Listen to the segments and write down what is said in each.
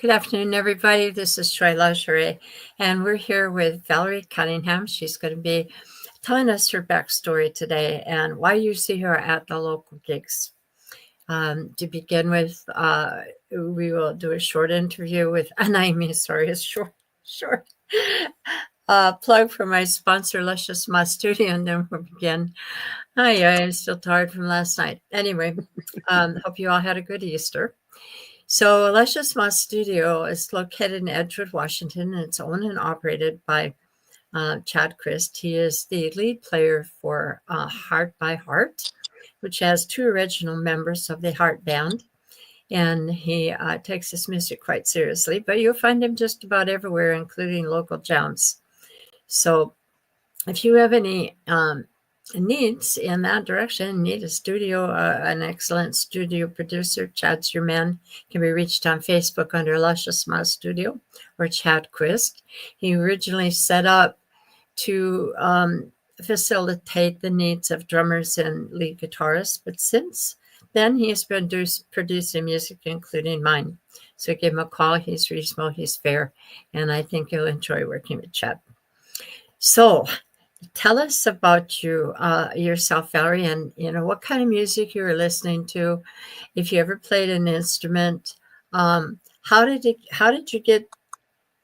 Good afternoon, everybody. This is Troy Lingerie, and we're here with Valerie Cunningham. She's going to be telling us her backstory today and why you see her at the local gigs. To begin with, we will do a short interview with, a short plug for my sponsor, Luscious Ma Studio, and then we'll begin. I'm still tired from last night. Anyway, hope you all had a good Easter. So Luscious Moss Studio is located in Edgewood, Washington, and it's owned and operated by Chad Christ. He is the lead player for Heart by Heart, which has two original members of the Heart Band. And he takes his music quite seriously, but you'll find him just about everywhere, including local jams. So if you have any needs in that direction, need a studio, an excellent studio producer, Chad's your man. Can be reached on Facebook under Luscious Ma Studio or Chad Quist. He originally set up to facilitate the needs of drummers and lead guitarists, but since then he has been producing music, including mine. So give him a call. He's reasonable, he's fair, and I think you'll enjoy working with Chad. So tell us about yourself, Valerie, and what kind of music you were listening to. If you ever played an instrument, how did you get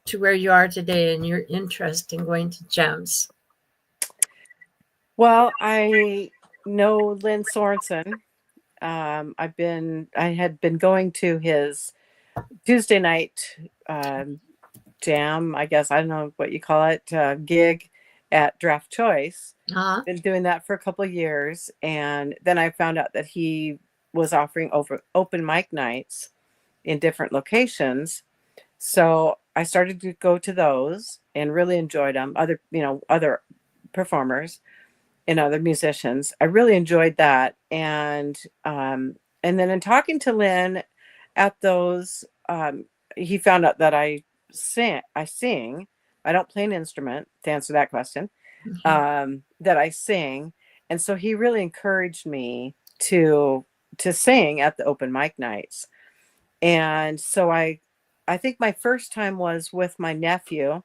to where you are today, and your interest in going to jams? Well, I know Lynn Sorensen. I had been going to his Tuesday night jam, I guess, I don't know what you call it, gig at Draft Choice. Been doing that for a couple of years, and then I found out that he was offering open mic nights in different locations. So I started to go to those and really enjoyed them. Other performers and other musicians. I really enjoyed that, and then in talking to Lynn at those, he found out that I sing. I don't play an instrument, to answer that question. Mm-hmm. That I sing, and so he really encouraged me to sing at the open mic nights. And so I think my first time was with my nephew,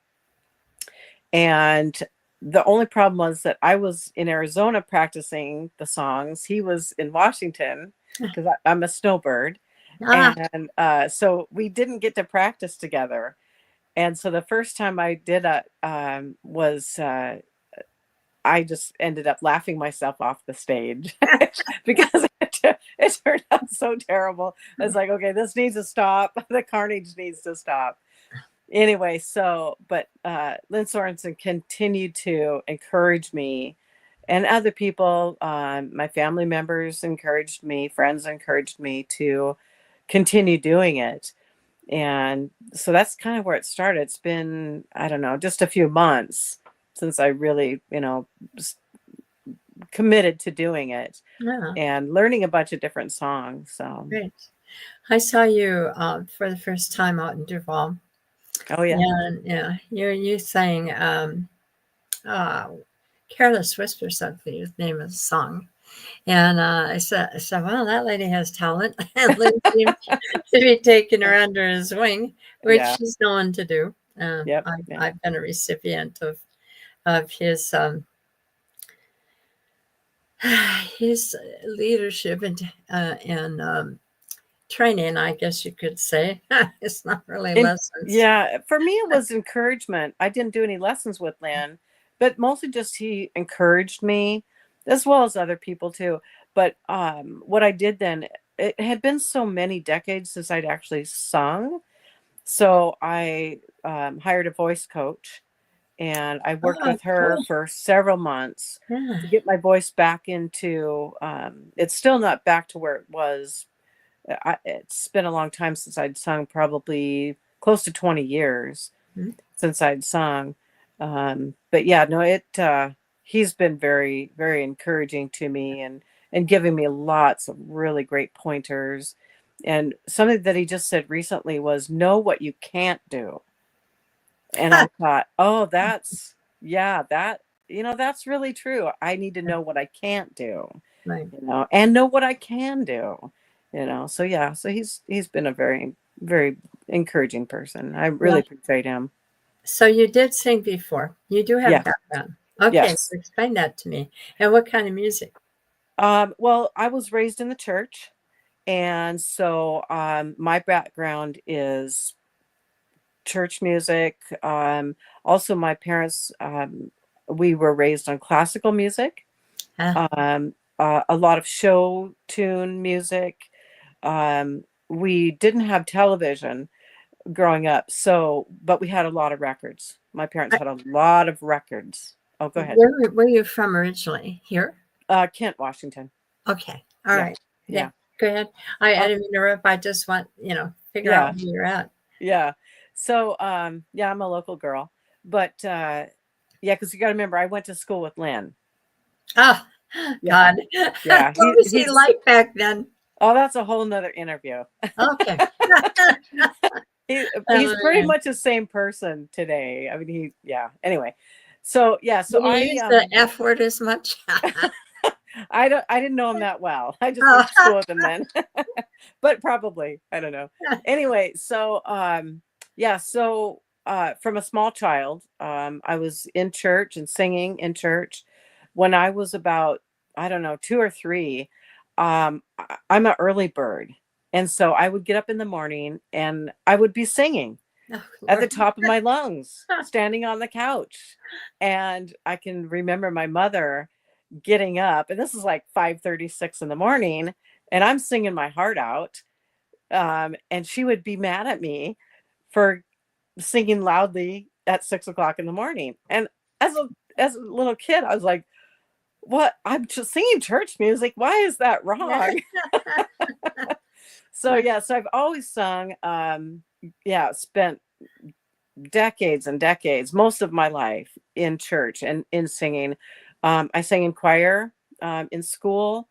and the only problem was that I was in Arizona practicing the songs. He was in Washington because I'm a snowbird, and so we didn't get to practice together. And so the first time I did it was I just ended up laughing myself off the stage because it turned out so terrible. I was like, okay, this needs to stop. The carnage needs to stop. Anyway, but Lynn Sorensen continued to encourage me, and other people, my family members encouraged me, friends encouraged me to continue doing it. And so that's kind of where it started. It's been, I don't know, just a few months since I really, committed to doing it and learning a bunch of different songs. So great. I saw you for the first time out in Duval. Oh yeah. And you sang Careless Whispers, I believe the name of the song. And I said, well, that lady has talent. And Lynn seemed to be taking her under his wing, which she's known to do. I've been a recipient of his leadership and training, I guess you could say. It's not really lessons. Yeah, for me, it was encouragement. I didn't do any lessons with Lynn, but mostly just he encouraged me, as well as other people too. But what I did then, it had been so many decades since I'd actually sung. So I hired a voice coach, and I worked with her for several months to get my voice back into, it's still not back to where it was. It's been a long time since I'd sung, probably close to 20 years since I'd sung. But yeah, no, he's been very, very encouraging to me and giving me lots of really great pointers. And something that he just said recently was, know what you can't do. And I thought, oh, that's really true. I need to know what I can't do, right. And know what I can do, so yeah, so he's been a very, very encouraging person. I Yeah. really appreciate him. So you did sing before. You do have Yes. background. Okay, Yes. so explain that to me. And what kind of music? Well, I was raised in the church, and so my background is church music. Also, my parents, we were raised on classical music, Ah, a lot of show tune music. We didn't have television growing up, so but we had a lot of records. My parents had a lot of records. Oh, go ahead. where are you from originally? Here? Kent, Washington. Okay. All Yeah, right. Yeah. yeah, Go ahead. I uh, didn't interrupt. I just want, figure out yeah, where you're at. yeah. So, yeah, I'm a local girl, but yeah, because you got to remember, I went to school with Lynn. Oh, Yeah, God. yeah. What was he He's like back then? oh, that's a whole nother interview. Okay. He's pretty Oh, much the same person today. I mean, yeah. Anyway, so yeah, so did he use the F word as much? I didn't know him that well. I just went to Oh. school with him then. But probably, I don't know. Anyway, so yeah, so from a small child, I was in church and singing in church. When I was about, I don't know, 2 or 3, I'm an early bird. And so I would get up in the morning and I would be singing Oh, at the Lord. top of my lungs, standing on the couch. And I can remember my mother getting up, and this is like 5:36 in the morning, and I'm singing my heart out. And she would be mad at me for singing loudly at 6 o'clock in the morning. And as a little kid, I was like, what? I'm just singing church music. Why is that wrong? So yeah, so I've always sung, yeah, spent decades and decades, most of my life in church and in singing. I sang in choir in school.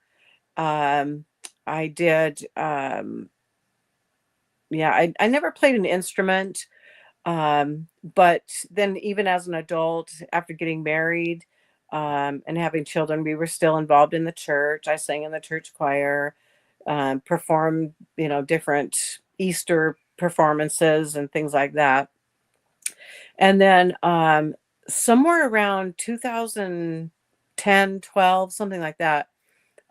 Um, I did, yeah, I never played an instrument. But then, even as an adult, after getting married and having children, we were still involved in the church. I sang in the church choir, performed, different Easter performances and things like that. And then somewhere around 2010, 12, something like that,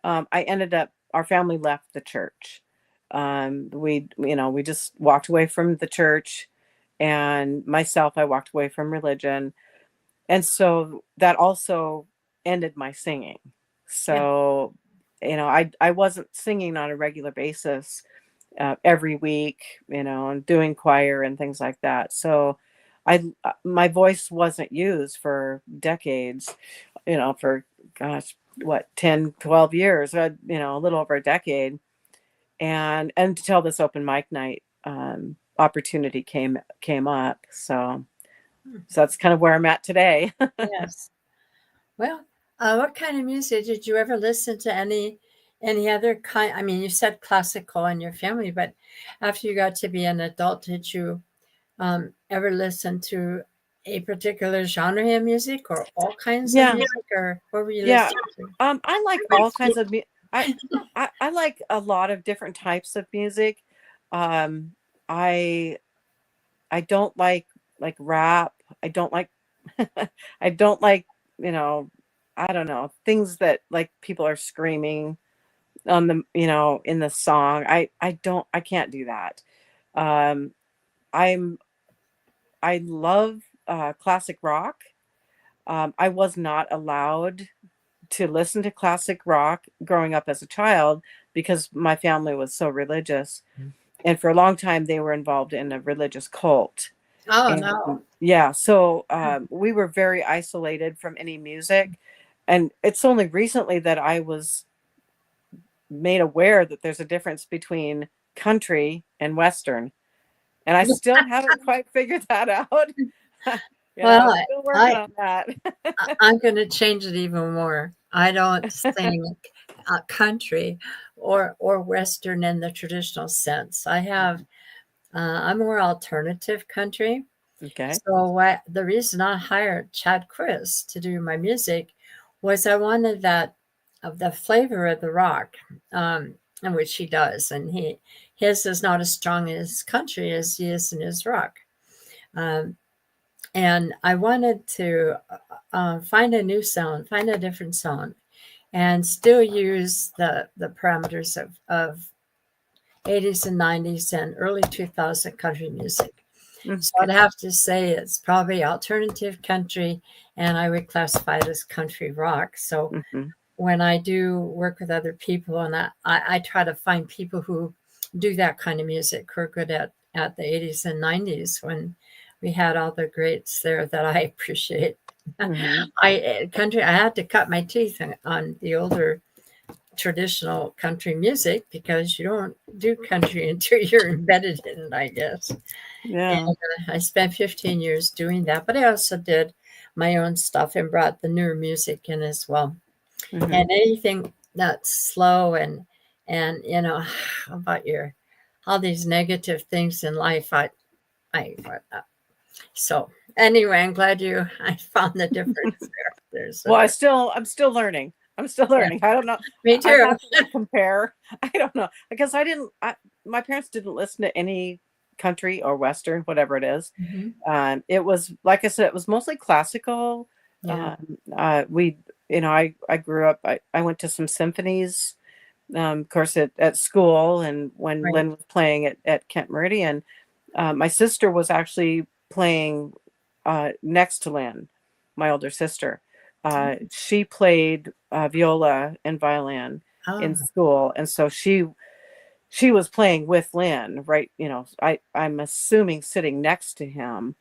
I ended up, our family left the church. We just walked away from the church, and myself, I walked away from religion. And so that also ended my singing. Yeah. So, I wasn't singing on a regular basis every week, and doing choir and things like that. So my voice wasn't used for decades, for gosh, what, 10, 12 years, a little over a decade. And until this open mic night opportunity came up. So that's kind of where I'm at today. Yes. Well, what kind of music did you ever listen to? Any other kind? I mean, you said classical in your family, but after you got to be an adult, did you ever listen to a particular genre of music or all kinds of Yeah, music, or what were you yeah. listening to? I like all kinds of I, I like a lot of different types of music. Um, I I don't like rap. I don't like I don't like, I don't know, things that like people are screaming on the, in the song. I can't do that. Um I'm I love classic rock. I was not allowed to listen to classic rock growing up as a child because my family was so religious. And for a long time, they were involved in a religious cult. Oh And no. yeah, so we were very isolated from any music. And it's only recently that I was made aware that there's a difference between country and Western. And I still haven't quite figured that out. Well, Still working I on that. I'm going to change it even more. I don't sing country or western in the traditional sense. I'm more alternative country. Okay. So the reason I hired Chad Chris to do my music was I wanted that of the flavor of the rock, and which he does, and his is not as strong as country as he is in his rock. Um, and I wanted to find a new sound, find a different sound, and still use the parameters of 80s and 90s and early 2000 country music. So I'd have to say it's probably alternative country, and I would classify it as country rock. So when I do work with other people, and I try to find people who do that kind of music, who are good at the 80s and 90s when we had all the greats there that I appreciate. I had to cut my teeth on the older traditional country music because you don't do country until you're embedded in it, I guess. Yeah. And I spent 15 years doing that, but I also did my own stuff and brought the newer music in as well. And anything that's slow and how about all these negative things in life, so anyway, I'm glad I found the difference there. Well, I'm still learning. I'm still learning. Yeah. I don't know. Me too. I have to compare. I don't know because my parents didn't listen to any country or Western, whatever it is. It was, like I said, it was mostly classical. Yeah. I grew up, I went to some symphonies, of course, at school, and when Right. Lynn was playing at Kent Meridian, my sister was actually playing next to Lynn, my older sister. She played viola and violin in school, and so she was playing with Lynn, right? I'm assuming sitting next to him.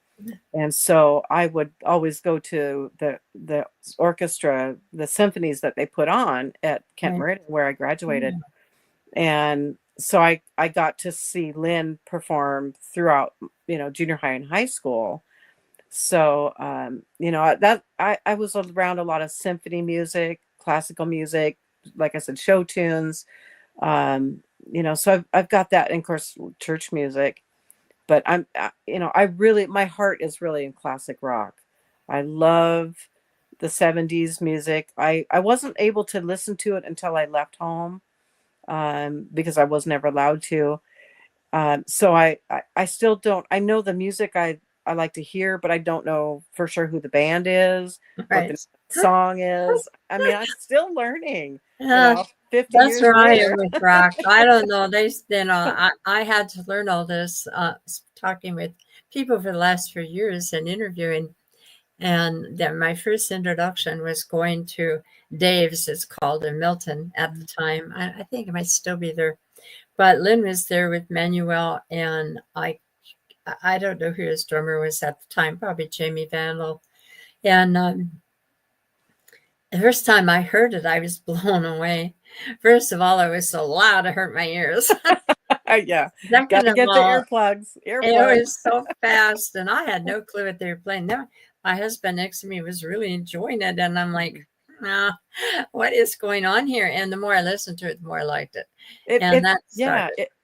And so I would always go to the orchestra, the symphonies that they put on at Kent Meridian, where I graduated. And so I got to see Lynn perform throughout, junior high and high school. So, I was around a lot of symphony music, classical music, like I said, show tunes. So I've got that, and of course, church music. But my heart is really in classic rock. I love the 70s music. I wasn't able to listen to it until I left home, because I was never allowed to. So I still don't. I know the music I like to hear, but I don't know for sure who the band is, what the song is. I mean, I'm still learning. 50 That's years where I later. am with rock. I don't know. I had to learn all this talking with people for the last few years and interviewing. And then my first introduction was going to Dave's, it's called, in Milton at the time. I think it might still be there. But Lynn was there with Manuel, and I don't know who his drummer was at the time, probably Jamie Vandal. And the first time I heard it, I was blown away. First of all, it was so loud it hurt my ears. Yeah, Second gotta of get the all, earplugs. it was so fast, and I had no clue what they were playing. Now, my husband next to me was really enjoying it, and I'm like, what is going on here? And the more I listened to it, the more I liked it.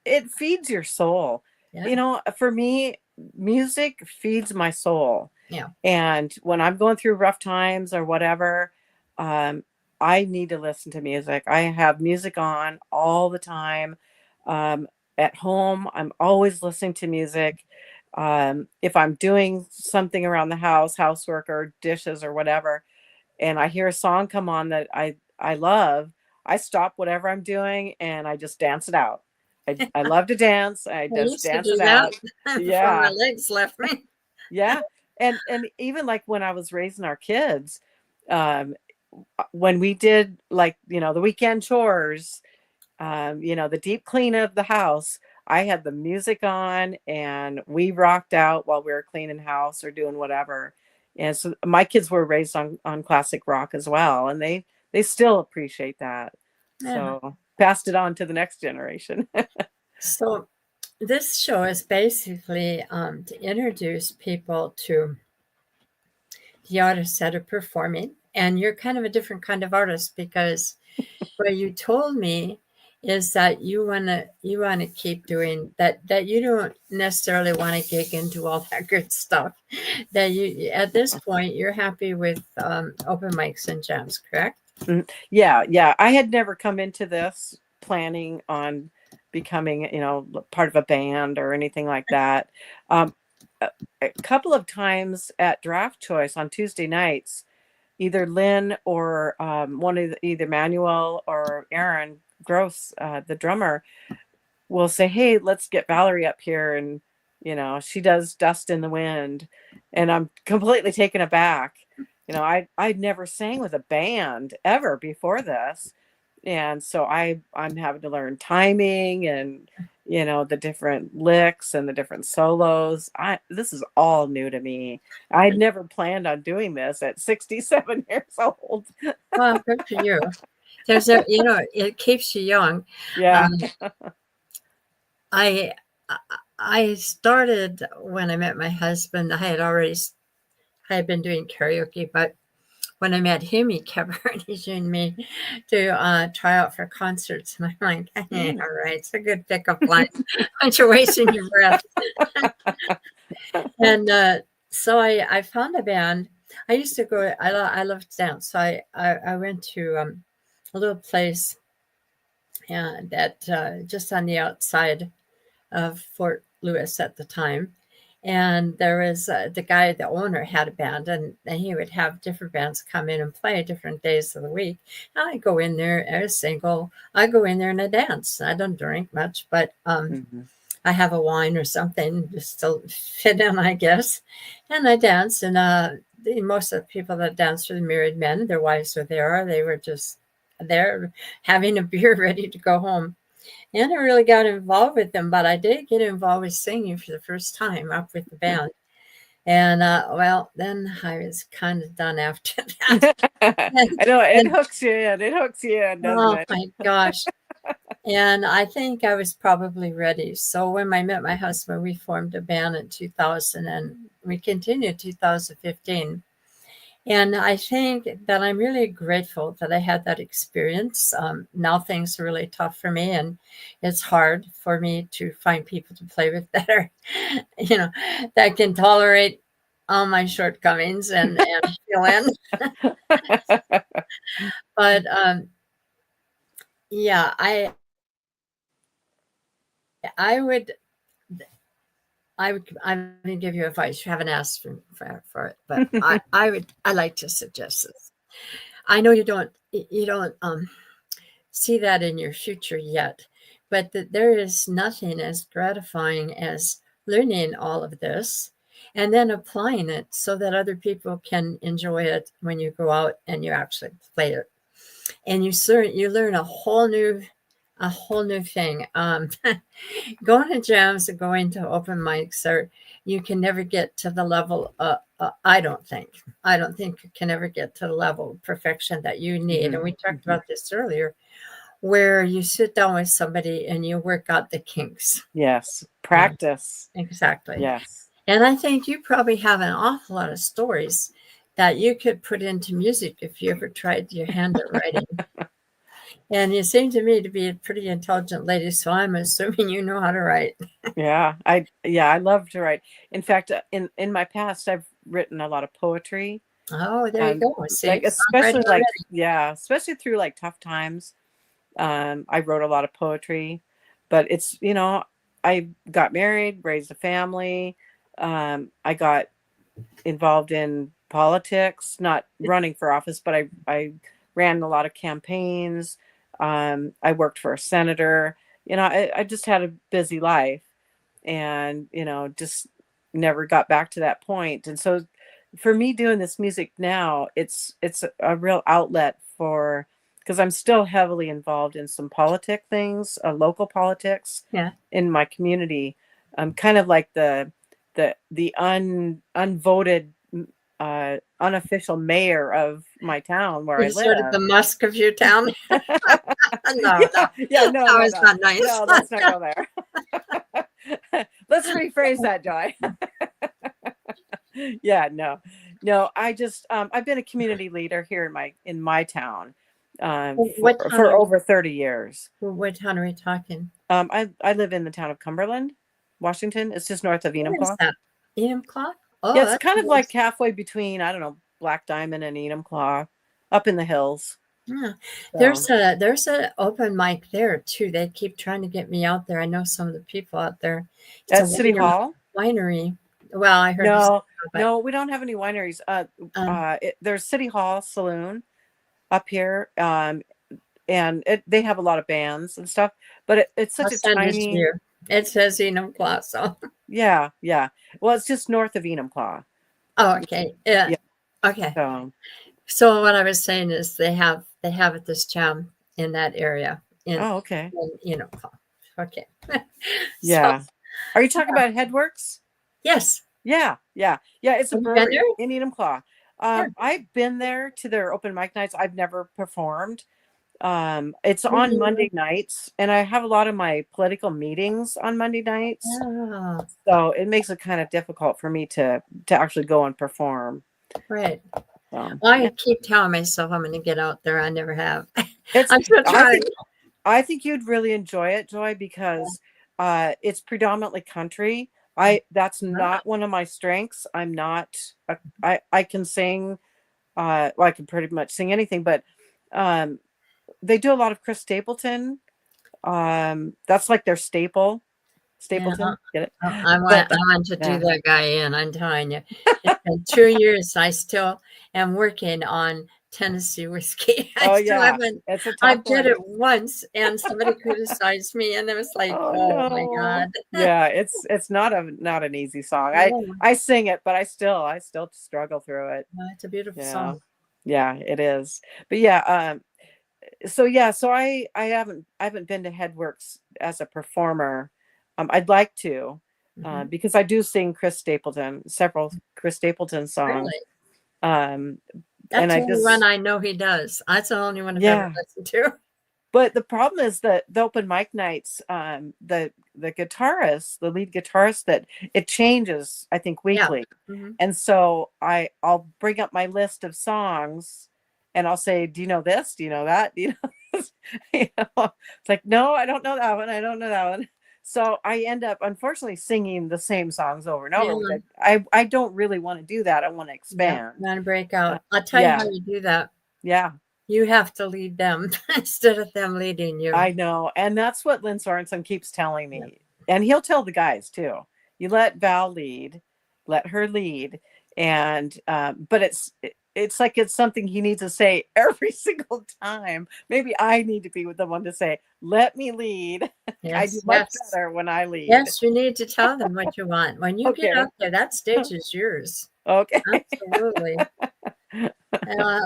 It feeds your soul. Yeah. For me, music feeds my soul. Yeah. And when I'm going through rough times or whatever, I need to listen to music. I have music on all the time. At home, I'm always listening to music. If I'm doing something around the house, housework or dishes or whatever, and I hear a song come on that I love, I stop whatever I'm doing and I just dance it out. I love to dance. I just dance it out. Before my legs left me. Yeah. And even like when I was raising our kids, when we did the weekend chores, the deep clean of the house, I had the music on and we rocked out while we were cleaning house or doing whatever. And so my kids were raised on classic rock as well, and they still appreciate that. Yeah. So passed it on to the next generation. So this show is basically to introduce people to the artists that are performing, and you're kind of a different kind of artist, because what you told me is that you want to keep doing that, that you don't necessarily want to gig into all that good stuff, that you at this point you're happy with open mics and jams, correct? Yeah. I had never come into this planning on becoming, part of a band or anything like that. A couple of times at Draft Choice on Tuesday nights, either Lynn or one of either Manuel or Aaron Gross, the drummer, will say, "Hey, let's get Valerie up here," and she does Dust in the Wind, and I'm completely taken aback. I'd never sang with a band ever before this, and so I'm having to learn timing and the different licks and the different solos. This is all new to me. I'd never planned on doing this at 67 years old. Well, good for you. It keeps you young. Yeah. I I started when I met my husband. I had been doing karaoke, but when I met him, he kept urging me to try out for concerts. And I'm like, hey, all right, it's a good pickup line. Aren't you wasting your breath? And so I found a band. I used to go. I love to dance, so I went to a little place that just on the outside of Fort Lewis at the time. And there was the owner had a band, and he would have different bands come in and play different days of the week. And I go in there, I was single. I go in there and I dance. I don't drink much, but I have a wine or something just to fit in, I guess. And I dance. And most of the people that danced were married men. Their wives were there. They were just there having a beer ready to go home. And I really got involved with them, but I did get involved with singing for the first time up with the band. And then I was kind of done after that. I know it hooks you in. It hooks you in, doesn't it? Oh my gosh. And I think I was probably ready. So when I met my husband, we formed a band in 2000 and we continued 2015. And I think that I'm really grateful that I had that experience. Now things are really tough for me, and it's hard for me to find people to play with that are, that can tolerate all my shortcomings and fill in. But yeah, I'm going to give you advice. You haven't asked for it, but I like to suggest this. I know you don't see that in your future yet, but that there is nothing as gratifying as learning all of this and then applying it so that other people can enjoy it when you go out and you actually play it. And you learn a whole new thing. Going to jams and going to open mics, you can never get to the level. I don't think you can ever get to the level of perfection that you need. And we talked about this earlier, where you sit down with somebody and you work out the kinks. Yes, practice. Exactly. Yes. And I think you probably have an awful lot of stories that you could put into music if you ever tried your hand at writing. And you seem to me to be a pretty intelligent lady, so I'm assuming you know how to write. Yeah, I love to write. In fact, in my past, I've written a lot of poetry. Oh, there you go. See, especially through like tough times. I wrote a lot of poetry, but it's I got married, raised a family. I got involved in politics, not running for office, but I ran a lot of campaigns. I worked for a senator. I just had a busy life, and just never got back to that point. And so for me doing this music now, it's a real outlet because I'm still heavily involved in some politic things, local politics in my community. I'm kind of like the unvoted unofficial mayor of my town where I live. Sort of the Musk of your town. No, it's not nice. No, let's not go there. Let's rephrase that, Joy. Yeah, no. I just I've been a community leader here in my town for over 30 years. What town are we talking? I live in the town of Cumberland, Washington. It's just north of Enumclaw. Enumclaw? Oh, yeah, it's kind of like halfway between, I don't know, Black Diamond and Enumclaw, up in the hills. Yeah. So There's a open mic there too. They keep trying to get me out there. I know some of the people out there. It's a at City Hall. winery. Well, I heard you say No, that, but no, we don't have any wineries. um, There's City Hall Saloon up here, and they have a lot of bands and stuff. But it's I'll such a send it to tiny, you. It says Enumclaw, so yeah, yeah. Well, it's just north of Enumclaw. oh, okay. Yeah. Yeah. Okay. So So what I was saying is they have at this jam in that area oh, okay. in Enumclaw. Okay. So Yeah. Are you talking about Headworks? yes. Yeah, yeah, yeah. It's a Have you been brewery there? in Enumclaw. Yeah. I've been there to their open mic nights. I've never performed. It's on Really? Monday nights, and I have a lot of my political meetings on Monday nights. Oh, So it makes it kind of difficult for me to actually go and perform. right. So Well, yeah, I keep telling myself I'm going to get out there. I never have. it's I'm still I trying. think I think you'd really enjoy it, Joy, because it's predominantly country. That's Yeah. not one of my strengths. I'm not I can sing well, I can pretty much sing anything, but um they do a lot of Chris Stapleton. That's like their Yeah. Stapleton, get it? I But want to do yeah. that guy in. I'm telling you. It's been 2 years. I still am working on Tennessee whiskey. I Oh still yeah, haven't. it's a I tough did one. it once, and somebody criticized me, and it was like, Oh oh my no. god. Yeah, it's not an easy song. Yeah, I sing it, but I still struggle through it. it's a beautiful Yeah. song. Yeah, it is. But yeah, so I haven't been to Headworks as a performer. I'd like to, Hmm. because I do sing several Chris Stapleton songs. Really, Um, and that's the I only one just I know he does. That's the only one I've ever yeah. listened to. But the problem is that the open mic nights, the guitarist, the lead guitarist, that it changes, I think, Yeah. weekly. Hmm. And so I'll bring up my list of songs and I'll say, do you know this? Do you know that? Do you know this? It's like, no, I don't know that one. I don't know that one. So I end up unfortunately singing the same songs over and over, which Yeah. I don't really want to do that. I want to Yeah. expand. Want to break Uh, out? I'll tell you how yeah, you do that. yeah. You have to lead them instead of them leading you. I know, and that's what Lynn Sorensen keeps telling Yeah. me, and he'll tell the guys too. You let Val lead, let her lead, and but it's like it's something he needs to say every single time. Maybe I need to be with the one to say, "Let me lead." I do Yes. much Yes. better when I lead. Yes. You need to tell them what you want. When you get Okay, up there, that stage is yours. okay, Absolutely.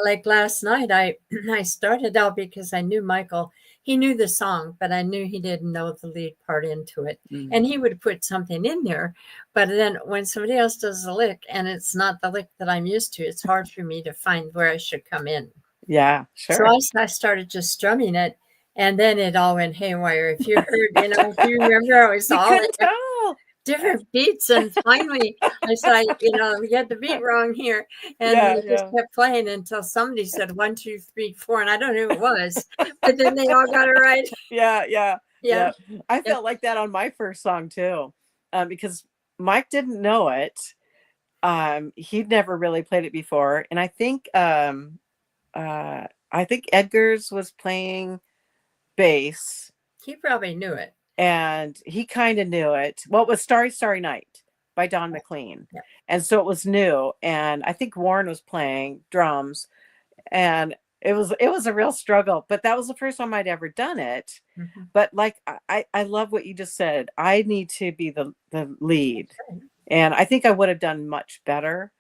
Like last night, I started out because I knew Michael. He knew the song, but I knew he didn't know the lead part into it. Mm, And he would put something in there. But then when somebody else does the lick and it's not the lick that I'm used to, it's hard for me to find where I should come in. yeah, So sure. I started just strumming it, and then it all went haywire. If you heard, if you remember, I was You all couldn't tell. different beats, and finally I said, we get the beat wrong here, and Yeah, we just yeah, kept playing until somebody said 1, 2, 3, 4, and I don't know who it was, but then they all got it right. yeah, yeah, Yeah, yeah. I yep. felt like that on my first song too, because Mike didn't know it. He'd never really played it before, and I think Edgar's was playing bass, He probably knew it. and he kind of knew it. Well, it was "Starry Starry Night" by Don McLean, Yeah. and so it was new. And I think Warren was playing drums, and it was a real struggle. But that was the first time I'd ever done it. Mhm. But like I love what you just said. I need to be the lead, and I think I would have done much better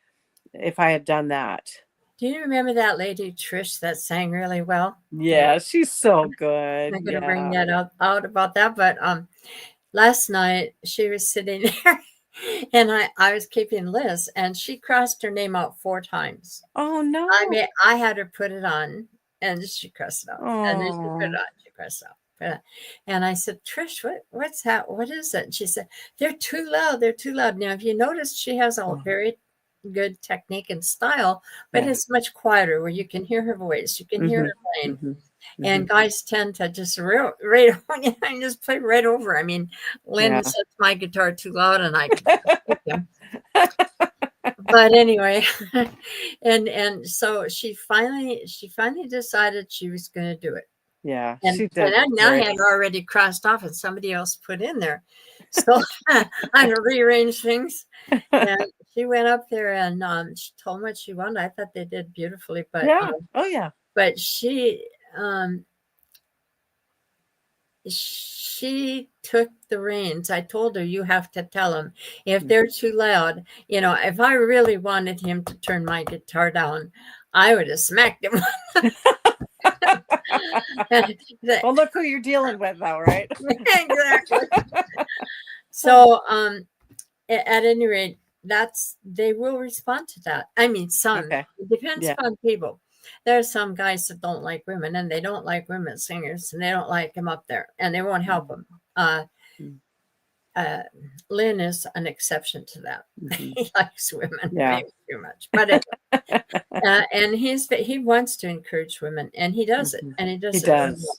if I had done that. Do you remember that lady Trish that sang really well? Yeah, she's so I'm good. not going to bring Yeah. that out about that, but last night she was sitting there, and I was keeping lists, and she crossed her name out 4 times. Oh I no. mean, I had her put it on, and she crossed it out, and then she put it Oh. on, she crossed it out. Put it on. And I said, Trish, what's that? What is it? And she said, they're too loud. They're too loud. Now, if you notice, she has a Oh, very good technique and style, but yeah. it's much quieter where you can hear her voice, you can hear Mhm. her playing. Mhm. And Mhm. guys tend to just right and just play right over. I mean, Lynn Yeah. sets my guitar too loud, and I him. But anyway, and so she finally decided she was going to do it. Yeah, And she did I great. had already crossed off and somebody else put in there. So I had to rearrange things. And she went up there and she told them what she wanted. I thought they did beautifully, Yeah. Oh yeah. but she took the reins. I told her, you have to tell them if they're too loud. If I really wanted him to turn my guitar down, I would have smacked him. Well, look who you're dealing with, though, right? Exactly. So, at any rate, they will respond to that. I mean, some. Okay. It depends Yeah. on people. There are some guys that don't like women, and they don't like women singers, and they don't like them up there, and they won't help them. Lynn is an exception to that. He likes women maybe too much, but and he wants to encourage women, and he does it, and he does it really well.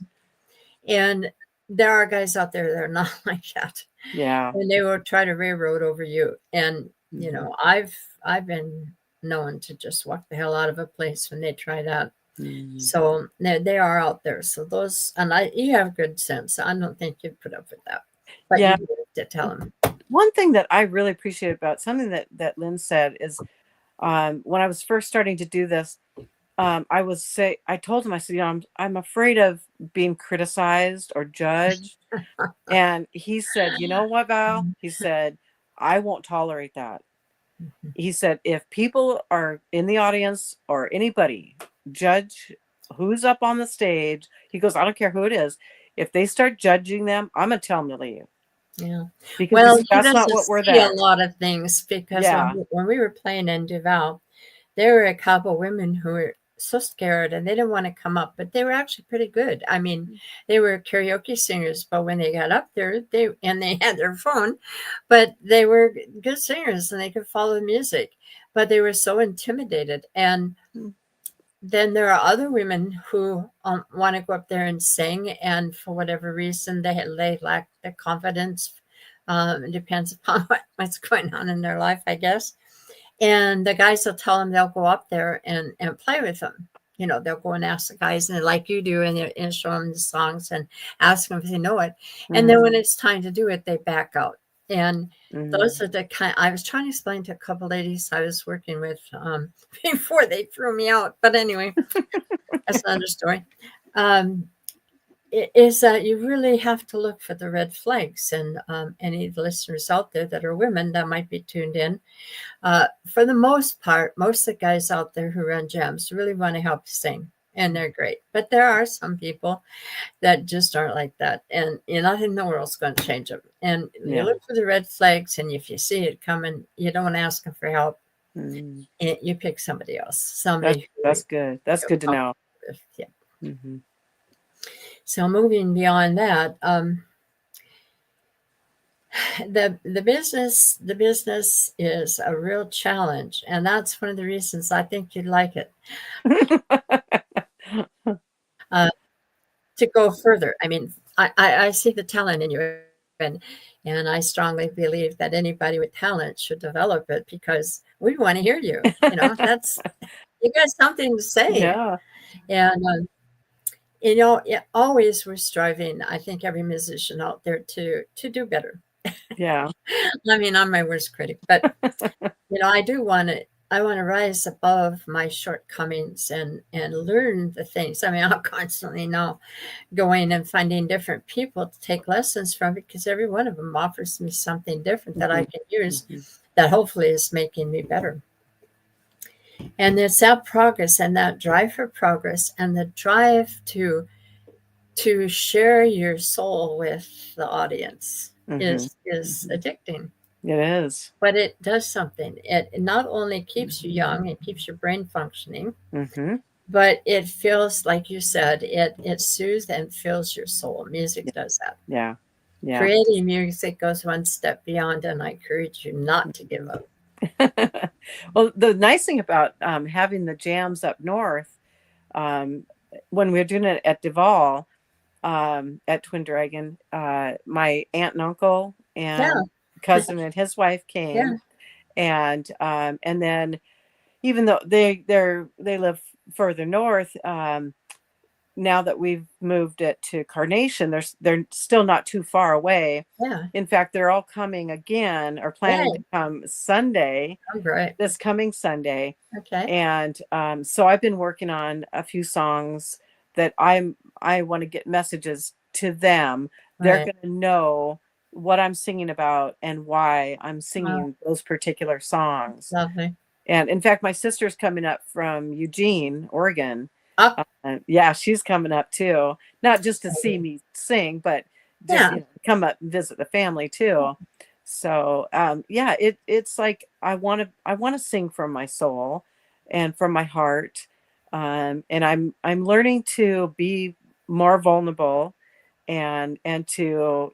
And there are guys out there that are not like that. Yeah. And they will try to railroad over you. And I've been known to just walk the hell out of a place when they try that. So they are out there. So those, and you have good sense. I don't think you'd put up with that. But you have to tell them. One thing that I really appreciate about something that Lynn said is when I was first starting to do this, I told him, I said, I'm afraid of being criticized or judged. And he said, you know what, Val? He said, I won't tolerate that. He said, if people are in the audience or anybody judge who's up on the stage, he goes, I don't care who it is. If they start judging them, I'm going to tell them to leave. Yeah. Because that's not what we're there. A lot of things because when we were playing in Duval, there were a couple women who were so scared and they didn't want to come up, but they were actually pretty good. I mean, they were karaoke singers, but when they got up there, they had their phone, but they were good singers and they could follow the music, but they were so intimidated. And then there are other women who want to go up there and sing, and for whatever reason, they lack the confidence. It depends upon what's going on in their life, I guess. And the guys will tell them they'll go up there and play with them. They'll go and ask the guys, and like you do, and show them the songs and ask them if they know it. And then when it's time to do it, they back out. And those are the kind. I was trying to explain to a couple ladies I was working with before they threw me out. But anyway, that's another story. Is that you really have to look for the red flags, and any listeners out there that are women that might be tuned in. For the most part, most of the guys out there who run jams really want to help you sing, and they're great. But there are some people that just aren't like that, and nothing in the world's going to change them. And you look for the red flags, and if you see it coming, you don't ask them for help. You pick somebody else. That's good. That's good to know. Yeah. So moving beyond that, the business is a real challenge, and that's one of the reasons I think you'd like it. To go further, I mean, I see the talent in you, and I strongly believe that anybody with talent should develop it because we want to hear you. That's you got something to say. Yeah. And always we're striving. I think every musician out there to do better. Yeah. I mean, I'm my worst critic, but I do want to. I want to rise above my shortcomings and learn the things. I mean, I'm constantly now going and finding different people to take lessons from because every one of them offers me something different that I can use that hopefully is making me better. And it's that progress and that drive for progress and the drive to share your soul with the audience is addicting. It is. But it does something. It not only keeps you young, it keeps your brain functioning, but it feels, like you said, it soothes and fills your soul. Music does that. Yeah. Yeah. Creating music goes one step beyond, and I encourage you not to give up. Well, the nice thing about having the jams up north, when we were doing it at Duval, at Twin Dragon, my aunt and uncle and cousin and his wife came, And then even though they live further north, now that we've moved it to Carnation, they're still not too far away. Yeah. In fact, they're all coming again, or planning Yay. to come Sunday, Oh, great. this coming Sunday. Okay. And so I've been working on a few songs that I want to get messages to them. They're Right. going to know what I'm singing about and why I'm Oh, singing those particular songs. lovely. And in fact, my sister's coming up from Eugene, Oregon. Up. Yeah, she's coming up too, not just to see Exciting. me sing, but just Yeah. come up and visit the family too. So yeah, it's like I want to sing from my soul and from my heart, and I'm learning to be more vulnerable, and to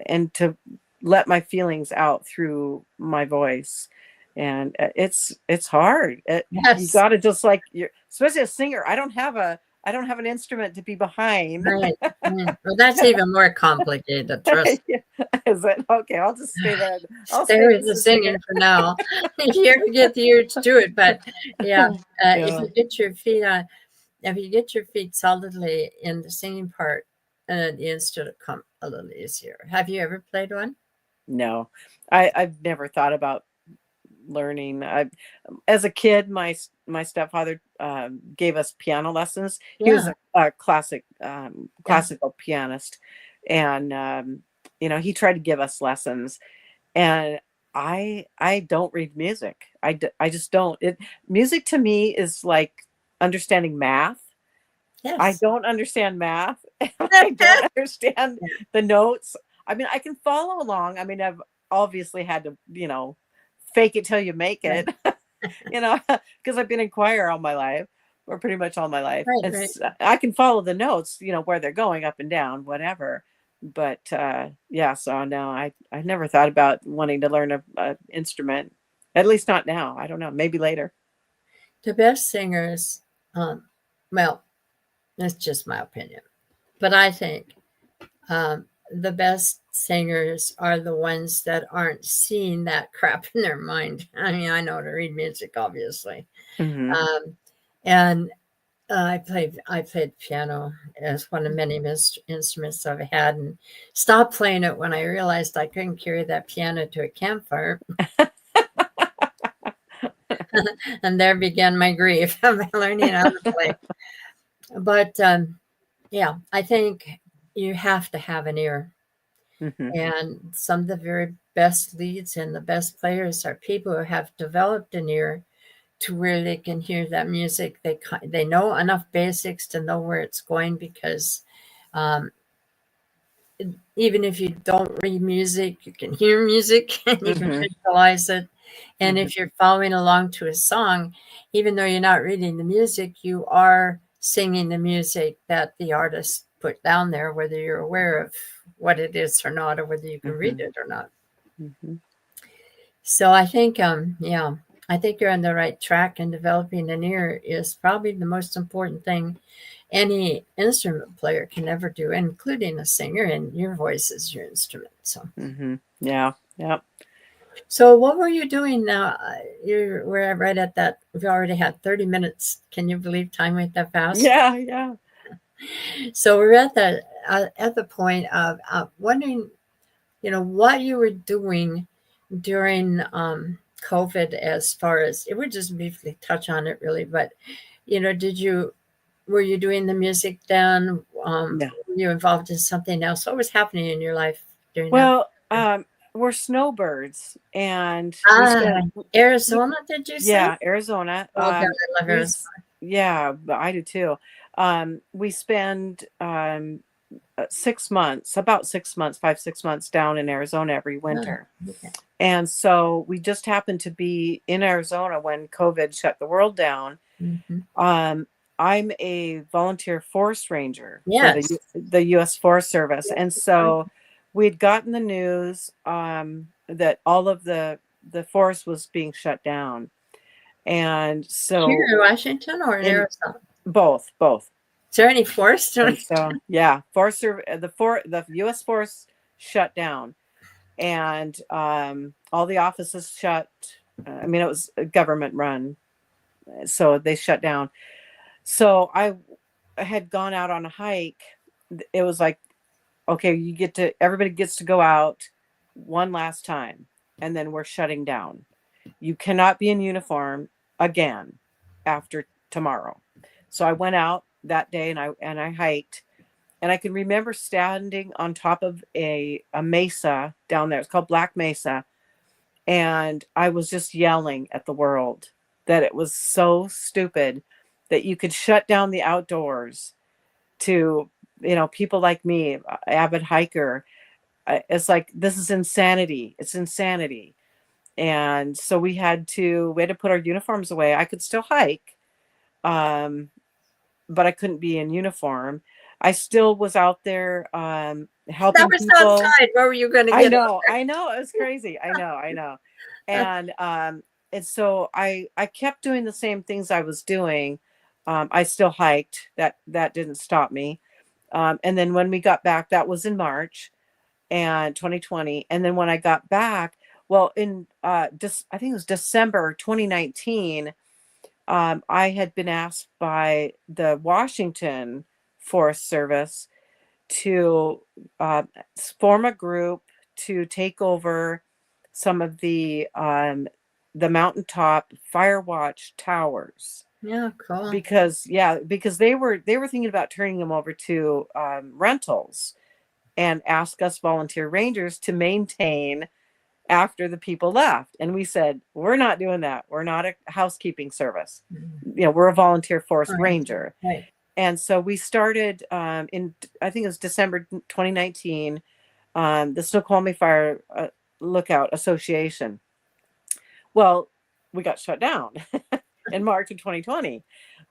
and to let my feelings out through my voice. And it's hard. You Yes. got to, just like, you're especially a singer. I don't have an instrument to be behind. Right. Well, that's even more complicated. Trust. Yeah. Is it okay? I'll just stay there. I'll Stay stay with just the a singer. singing for now. If you ever get the urge to do it, but yeah, if Yeah. you get your feet on, if you get your feet solidly in the singing part, the instrument will come a little easier. Have you ever played one? No, I've never thought about learning. As a kid, my stepfather gave us piano lessons. He was Yeah. a Yeah. classical pianist, and he tried to give us lessons. And I don't read music. I just don't. Music to me is like understanding math. I Yes. don't understand math. I don't understand the notes. I mean, I can follow along. I mean, I've obviously had to, fake it till you make Right. it, because I've been in choir all my life, or pretty much all my life. Right. And Right. I can follow the notes, where they're going up and down, whatever. But yeah, so no, I never thought about wanting to learn a instrument. At least not now. I don't know. Maybe later. The best singers, um, well, that's just my opinion, but I think the best singers are the ones that aren't seeing that crap in their mind. I mean, I know to read music, obviously, Hmm. and I played piano as one of many instruments I've had, and stopped playing it when I realized I couldn't carry that piano to a campfire, and there began my grief of learning how to play. But yeah, I think you have to have an ear. Hmm. And some of the very best leads and the best players are people who have developed an ear to where they can hear that music. They know enough basics to know where it's going, because um, even if you don't read music, you can hear music and you can Hmm. visualize it. And Hmm. if you're following along to a song, even though you're not reading the music, you are singing the music that the artist put down there, whether you're aware of what it is or not, or whether you can read Hmm. it or not. Hmm. So I think, yeah, I think you're on the right track, and developing an ear is probably the most important thing any instrument player can ever do, including a singer, and your voice is your instrument. So, Hmm. Yeah. Yeah. so what were you doing now? We're right at that. We've already had 30 minutes. Can you believe time went that fast? Yeah. Yeah. So we're at the point of wondering, what you were doing during COVID, as far as it would just briefly touch on it, really. But were you doing the music then? Yeah. Were you involved in something else? What was happening in your life during that? Well, we're snowbirds, and we Ah, spent, Arizona, did you say? yeah, Arizona. Oh God, I love Arizona. Yeah, but I do too. We spend 6 months, about 6 months, 5, 6 months down in Arizona every Ah, winter. okay. And so we just happened to be in Arizona when COVID shut the world down. Mhm. Um, I'm a volunteer forest ranger for Yes. the U.S. Forest Service, and so we'd gotten the news that all of the forest was being shut down, and Here so in Washington or in in Arizona? both. Is there any forest? And so, yeah, the U.S. forest shut down, and all the offices shut. I mean, it was government run, so they shut down. So I had gone out on a hike. It was like, okay, everybody gets to go out one last time, and then we're shutting down. You cannot be in uniform again after tomorrow. So I went out that day and I hiked, and I can remember standing on top of a mesa down there. It's called Black Mesa, and I was just yelling at the world that it was so stupid that you could shut down the outdoors to, people like me, avid hiker. It's like, this is insanity. It's insanity. And so we had to put our uniforms away. I could still hike, but I couldn't be in uniform. I still was out there helping That was people. outside. Where were you going to get? I know. It was crazy. I know. And so I kept doing the same things I was doing. I still hiked. That didn't stop me. And then when we got back, that was in March and 2020. And then when I got back, well, in I think it was December 2019, I had been asked by the Washington Forest Service to form a group to take over some of the mountaintop fire watch towers. Yeah, cool. Because they were thinking about turning them over to rentals, and ask us volunteer rangers to maintain after the people left. And we said, we're not doing that. We're not a housekeeping service. Mm-hmm. We're a volunteer forest ranger. Right. And so we started in, I think it was December 2019, the Snoqualmie Fire Lookout Association. Well, we got shut down in March of 2020,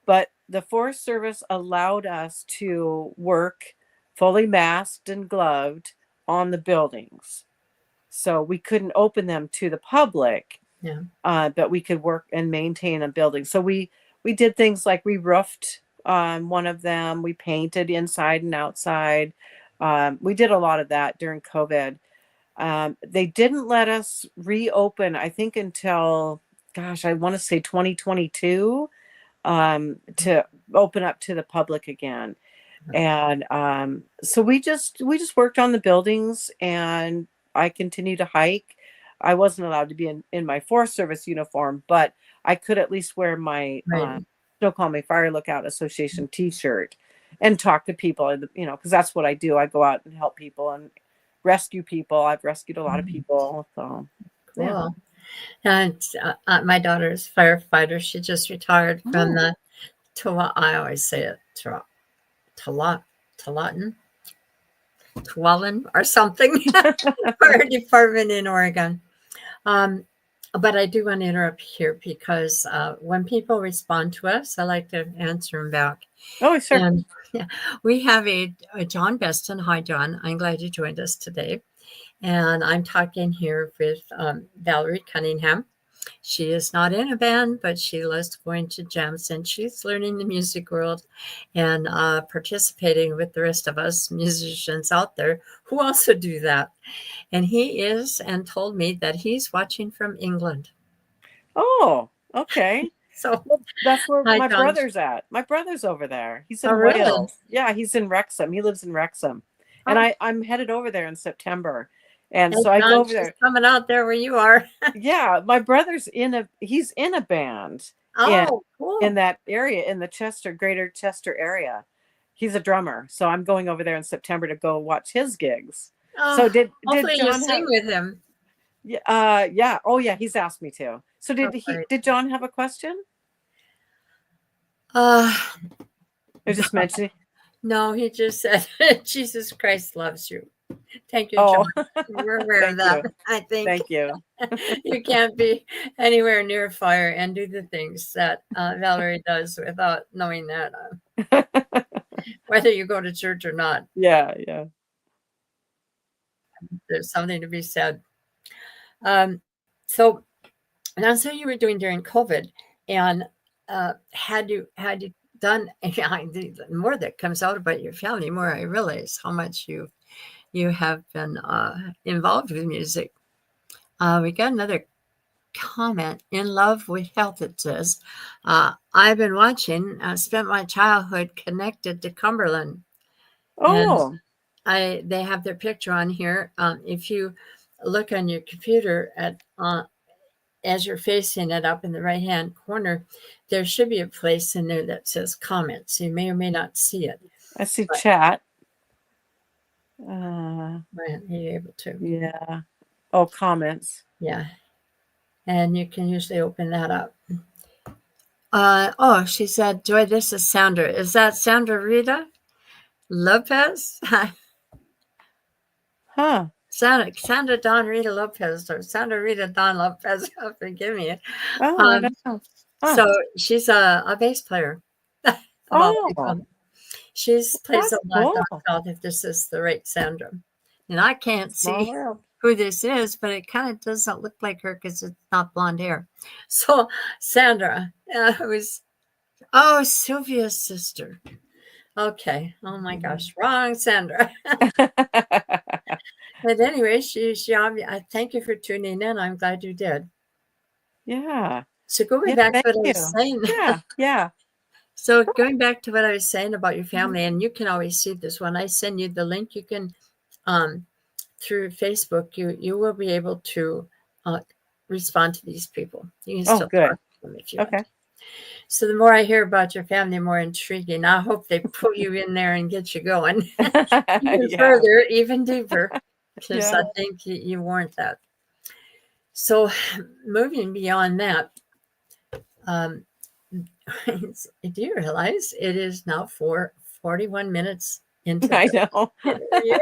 but the Forest Service allowed us to work fully masked and gloved on the buildings. So we couldn't open them to the public, but we could work and maintain a building. So we did things like we roofed one of them. We painted inside and outside. We did a lot of that during COVID. They didn't let us reopen, I think, until, gosh, I want to say 2022, to open up to the public again. And so we just worked on the buildings, and I continued to hike. I wasn't allowed to be in my Forest Service uniform, but I could at least wear my Snoqualmie Fire Lookout Association t-shirt and talk to people, because that's what I do. I go out and help people and rescue people. I've rescued a lot of people. So cool. Yeah. And my daughter's firefighter. She just retired from the I always say it, Tualatin or something, fire department in Oregon. But I do want to interrupt here because when people respond to us, I like to answer them back. Oh, sure. And, we have a John Beston. Hi, John. I'm glad you joined us today. And I'm talking here with Valerie Cunningham. She is not in a band, but she loves going to jams, and she's learning the music world and participating with the rest of us musicians out there who also do that. And he is, and told me that he's watching from England. Oh, okay. So that's where my brother's at. My brother's over there. He's in Wales. Really? Yeah, he's in Wrexham. He lives in Wrexham. Oh. And I'm headed over there in September. And so I go over there. Coming out there where you are. Yeah, my brother's he's in a band. Oh, cool. In that area, in the Greater Chester area. He's a drummer. So I'm going over there in September to go watch his gigs. Oh, so did hopefully John you sing with him? Yeah. Oh yeah, he's asked me to. So did John have a question? I just mentioned. No, he just said Jesus Christ loves you. Thank you, John. We're aware of that. I think. Thank you. You can't be anywhere near fire and do the things that Valerie does without knowing that, whether you go to church or not. Yeah. There's something to be said. So that's what you were doing during COVID, and had you done the more that comes out about your family, the more I realize how much you have been involved with music. We got another comment. In love with health, it says. I've been watching. Spent my childhood connected to Cumberland, and Oh, they have their picture on here. If you look on your computer at as you're facing it up in the right hand corner, there should be a place in there that says comments. You may or may not see it. I see But chat. you're able to. Yeah. Oh, comments. Yeah. And you can usually open that up. She said, Joy, this is Sandra. Is that Sandra Rita Lopez? Huh. Sandra Don Rita Lopez or Sandra Rita Don Lopez. Forgive me. Oh, I don't know. Huh. So she's a bass player. Of all people. She plays That's a lot cool. on golf, if this is the right Sandra. And I can't Small see world. who this is, but it kind of doesn't look like her because it's not blonde hair. So Sandra, who's Sylvia's sister. Okay. Oh my gosh, wrong Sandra. But anyway, she I thank you for tuning in. I'm glad you did. Yeah. So going Yeah, back to thank what I you. was saying. Yeah. Yeah. So going back to what I was saying about your family, and you can always see this when I send you the link. You can through Facebook, you will be able to respond to these people. You can still good. talk to them if you want. Okay. So the more I hear about your family, the more intriguing. I hope they pull you in there and get you going even further, even deeper, because I think you warrant that. So moving beyond that, do you realize it is now 41 minutes into I know. interview?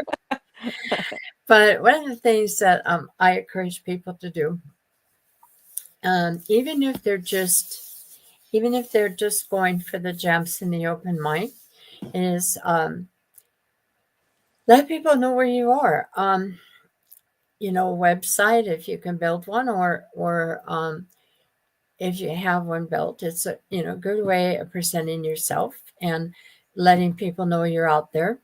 But one of the things that I encourage people to do, even if they're just going for the gems in the open mic, is let people know where you are. A website, if you can build one, or if you have one built, it's a good way of presenting yourself and letting people know you're out there.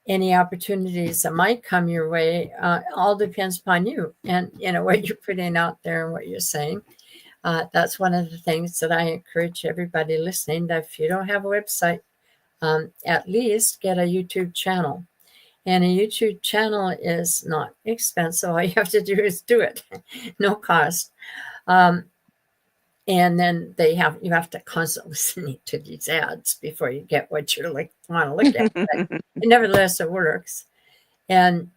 Any opportunities that might come your way, all depends upon you and what you're putting out there and what you're saying. That's one of the things that I encourage everybody listening, that if you don't have a website, at least get a YouTube channel. And a YouTube channel is not expensive. All you have to do is do it. No cost. And then you have to constantly listen to these ads before you get what you want to look at. But nevertheless, it works. And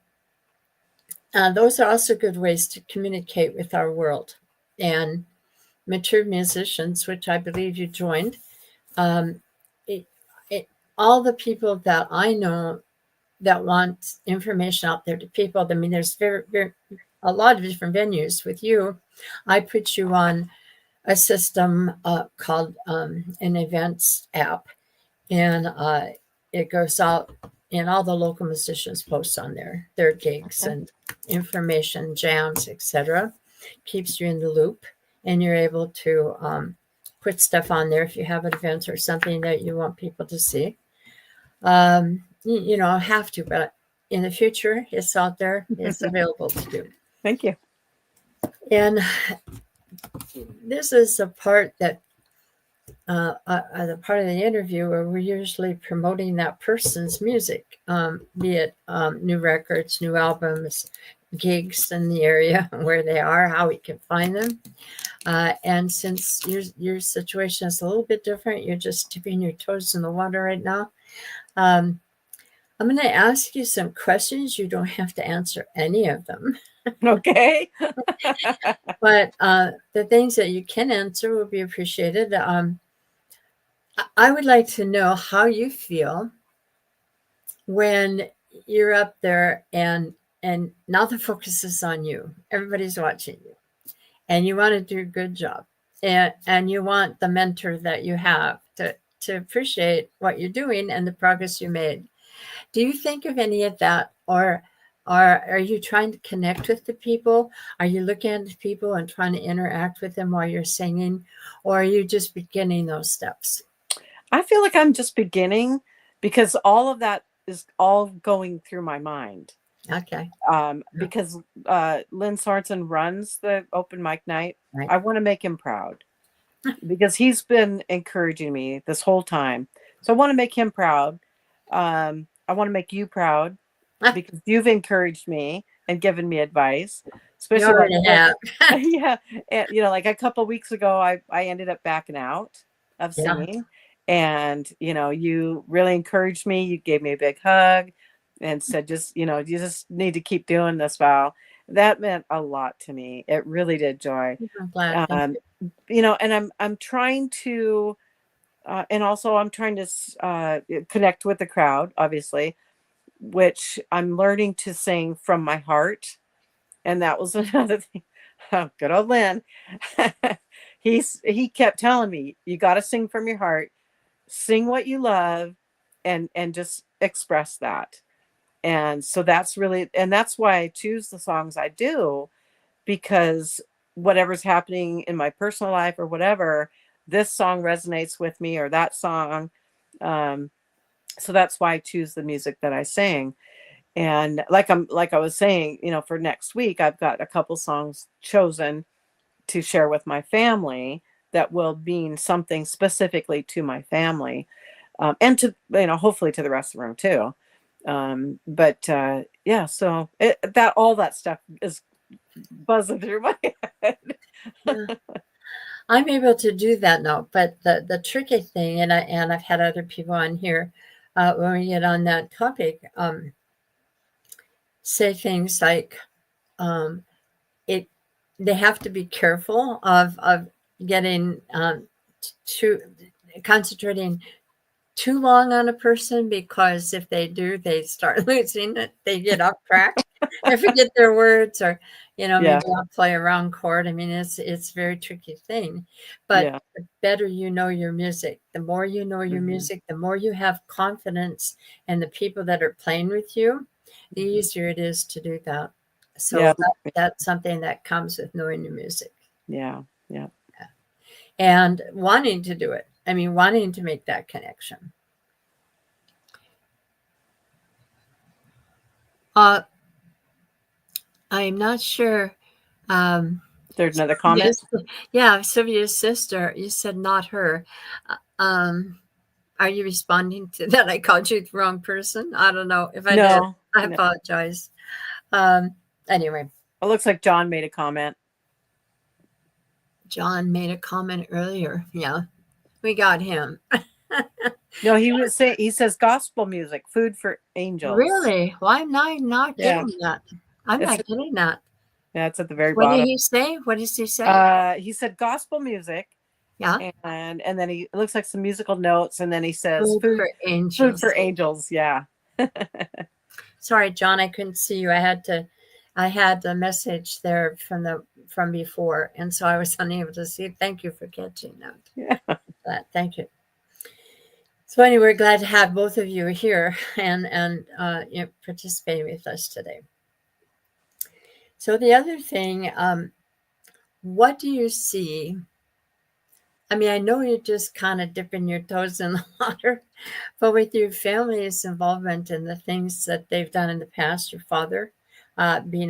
those are also good ways to communicate with our world. And mature musicians, which I believe you joined, all the people that I know that want information out there to people. I mean, there's a lot of different venues. With you, I put you on a system called an events app, and it goes out, and all the local musicians post on there their gigs and information, jams, etc. Keeps you in the loop, and you're able to put stuff on there if you have an event or something that you want people to see. Have to, but in the future, it's out there, it's available to do. Thank you. And this is the part that the part of the interview where we're usually promoting that person's music, be it new records, new albums, gigs in the area where they are, how we can find them. And since your situation is a little bit different, you're just dipping your toes in the water right now. I'm going to ask you some questions. You don't have to answer any of them. Okay. But the things that you can answer will be appreciated. I would like to know how you feel when you're up there and now the focus is on you. Everybody's watching you, and you want to do a good job, and you want the mentor that you have to appreciate what you're doing and the progress you made. Do you think of any of that, or are you trying to connect with the people? Are you looking at the people and trying to interact with them while you're singing, or are you just beginning those steps? I feel like I'm just beginning, because all of that is all going through my mind. Okay. Because Lynn Sorensen runs the open mic night. Right. I want to make him proud because he's been encouraging me this whole time. So I want to make him proud. I want to make you proud because you've encouraged me and given me advice, You especially already have. yeah, and, like a couple of weeks ago, I ended up backing out of Yeah. singing, and you really encouraged me. You gave me a big hug, and said, just you just need to keep doing this, Val. That meant a lot to me. It really did, Joy. I'm glad. Thank And I'm trying to, and also I'm trying to connect with the crowd, obviously, which I'm learning to sing from my heart. And that was another thing. Oh, good old Lynn. He kept telling me, you got to sing from your heart, sing what you love, and just express that. And so that's why I choose the songs I do, because whatever's happening in my personal life or whatever, this song resonates with me, or that song. So that's why I choose the music that I sing. And like I was saying, for next week, I've got a couple songs chosen to share with my family that will mean something specifically to my family, and to hopefully to the rest of the room too. But yeah, so all that stuff is buzzing through my head. you. I'm able to do that now, but the tricky thing, and I've had other people on here when we get on that topic, say things like, um, it they have to be careful of getting too concentrating too long on a person, because if they do, they start losing it. They get off track. They forget their words, or Yeah, maybe I'll play a wrong chord. I mean, it's a very tricky thing. But yeah. the better you know your music, the more you know your music, the more you have confidence in the people that are playing with you, the easier it is to do that. So Yeah, that's something that comes with knowing your music yeah, yeah. and wanting to do it. I mean, wanting to make that connection. Uh, I'm not sure. There's another comment. Yeah, Sylvia's sister. You said not her. Uh, Um, are you responding to that? I called you the wrong person. I don't know if I did. No, I no. apologize. Anyway, It looks like John made a comment. John made a comment earlier. Yeah, we got him. No, he says gospel music, food for angels. Really? Why am I not Yeah, getting that? I'm it's not getting that. it's at the very What did bottom. he say? What does he say? He said gospel music, Yeah, and then it looks like some musical notes, and then he says food for food for angels. angels. Yeah. Sorry, John, I couldn't see you. I had the message there from before, and so I was unable to see. Thank you for catching that. Yeah. Thank you. So anyway, glad to have both of you here and participating with us today. So the other thing, what do you see? I mean, I know you're just kind of dipping your toes in the water, but with your family's involvement in the things that they've done in the past, your father being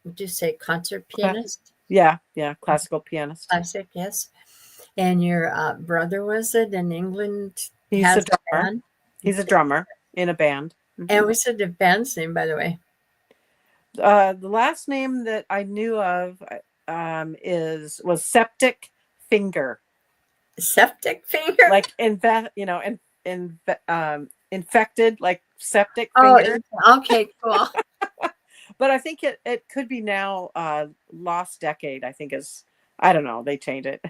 would you say concert pianist? Yeah, classical pianist. Classic, yes. And your brother, was it, in England, He's a has a drummer. band? He's a drummer in a band. And what's the band's name, by the way? The last name that I knew of was Septic Finger. Septic Finger? Like infected, like septic Oh, finger. okay, cool. But I think it could be now Lost Decade, I think I don't know, they change it.